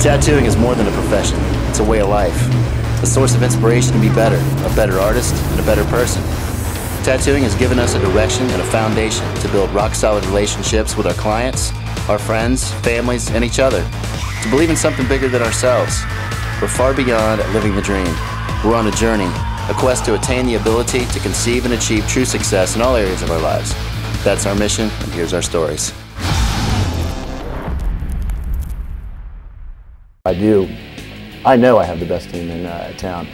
Tattooing is more than a profession. It's a way of life. A source of inspiration to be better, a better artist, and a better person. Tattooing has given us a direction and a foundation to build rock-solid relationships with our clients, our friends, families, and each other. To believe in something bigger than ourselves. We're far beyond living the dream. We're on a journey, a quest to attain the ability to conceive and achieve true success in all areas of our lives. That's our mission, and here's our stories. I know I have the best team in town.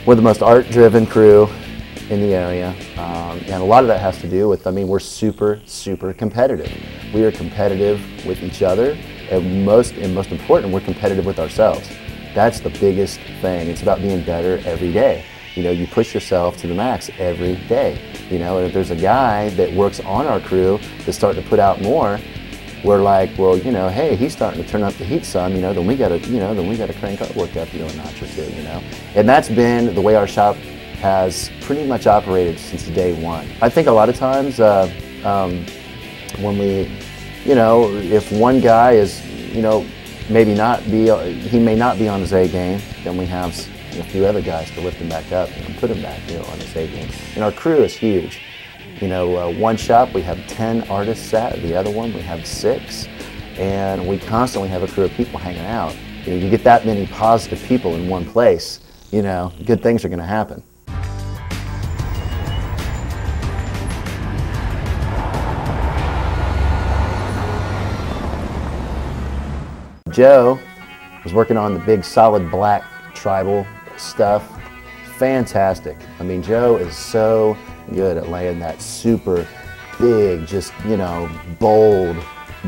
We're the most art-driven crew in the area, and a lot of that has to do with, we're super competitive. We are competitive with each other, and most important, we're competitive with ourselves. That's the biggest thing. It's about being better every day. You push yourself to the max every day. And if there's a guy that works on our crew that's starting to put out more, we're like, well, hey, he's starting to turn up the heat some, then we gotta crank our work up, a notch or two, And that's been the way our shop has pretty much operated since day one. I think a lot of times when we, if one guy is, he may not be on his A game, then we have a few other guys to lift him back up and put him back, on his A game. And our crew is huge. One shop we have 10 artists at, the other one we have 6, and we constantly have a crew of people hanging out. You get that many positive people in one place, good things are going to happen. Joe was working on the big solid black tribal stuff. Fantastic. Joe is so good at laying that super big, just bold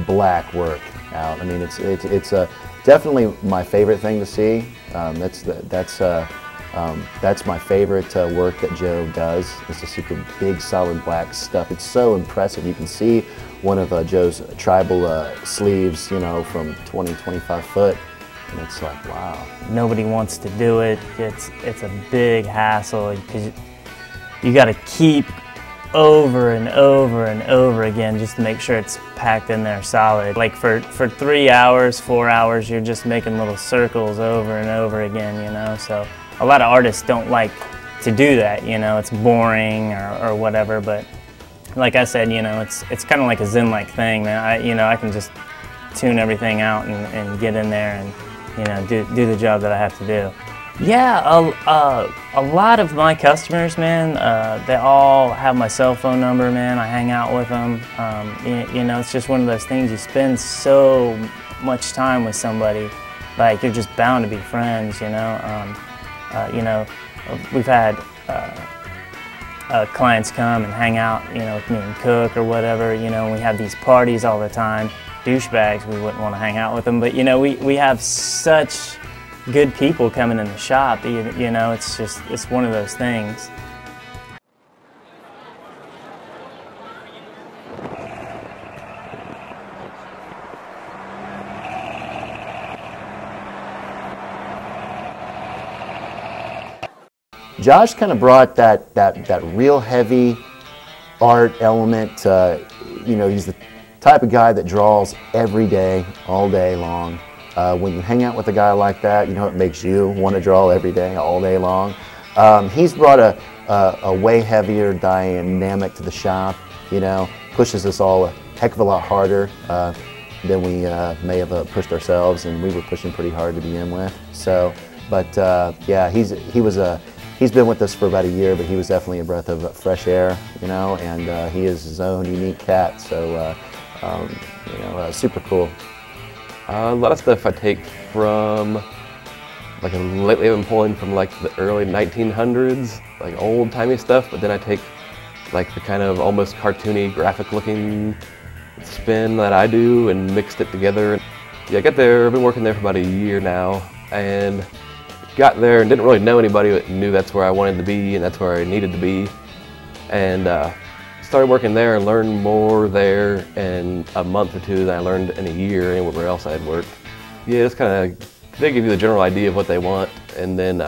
black work out. It's definitely my favorite thing to see. That's my favorite work that Joe does. It's the super big solid black stuff. It's so impressive. You can see one of Joe's tribal sleeves, from 20-25 foot. And it's like, wow. Nobody wants to do it. It's a big hassle because you got to keep over and over and over again just to make sure it's packed in there solid. Like for 3 hours, 4 hours, you're just making little circles over and over again, So a lot of artists don't like to do that, It's boring or whatever. But like I said, it's kind of like a Zen-like thing, man. I can just tune everything out and get in there and do the job that I have to do. Yeah, a lot of my customers, man, they all have my cell phone number, man. I hang out with them. It's just one of those things. You spend so much time with somebody, like you're just bound to be friends. We've had clients come and hang out, with me and cook or whatever. We have these parties all the time. Douchebags, we wouldn't want to hang out with them, but we have such good people coming in the shop. It's one of those things. Josh kind of brought that real heavy art element. He's the type of guy that draws every day, all day long. When you hang out with a guy like that, it makes you want to draw every day, all day long. He's brought a way heavier dynamic to the shop, pushes us all a heck of a lot harder than we may have pushed ourselves, and we were pushing pretty hard to begin with. So, but yeah, he's been with us for about a year, but he was definitely a breath of fresh air, and he is his own unique cat. So. Super cool. A lot of stuff I take from, lately I've been pulling from the early 1900s, old-timey stuff, but then I take the kind of almost cartoony, graphic-looking spin that I do and mixed it together. Yeah, I got there, I've been working there for about a year now, and got there and didn't really know anybody, but knew that's where I wanted to be and that's where I needed to be. And started working there and learned more there in a month or two than I learned in a year anywhere else I had worked. Yeah, just kind of, they give you the general idea of what they want, and then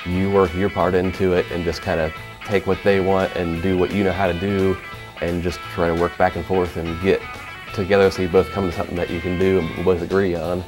you work your part into it and just kind of take what they want and do what you know how to do, and just try to work back and forth and get together so you both come to something that you can do and both agree on.